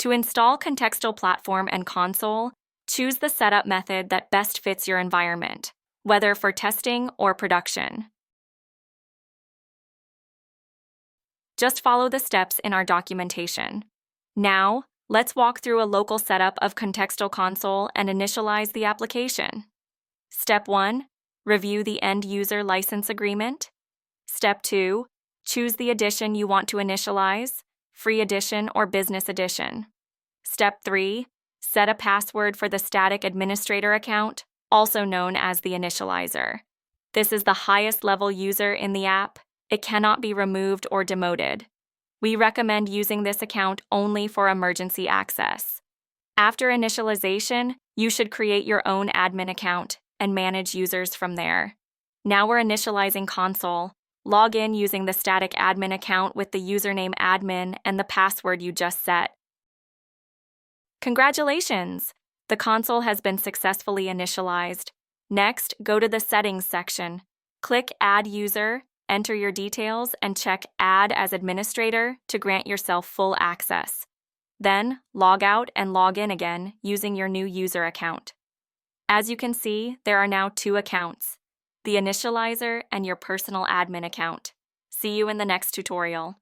To install Contextal Platform and Console, choose the setup method that best fits your environment, whether for testing or production. Just follow the steps in our documentation. Now, let's walk through a local setup of Contextal Console and initialize the application. Step 1. Review the end-user license agreement. Step 2. Choose the edition you want to initialize, Free Edition or Business Edition. Step 3. Set a password for the static administrator account, also known as the initializer. This is the highest level user in the app. It cannot be removed or demoted. We recommend using this account only for emergency access. After initialization, you should create your own admin account and manage users from there. Now we're initializing Console. Log in using the static admin account with the username admin and the password you just set. Congratulations! The console has been successfully initialized. Next, go to the Settings section. Click Add User, enter your details, and check Add as Administrator to grant yourself full access. Then, log out and log in again using your new user account. As you can see, there are now 2 accounts, the initializer and your personal admin account. See you in the next tutorial.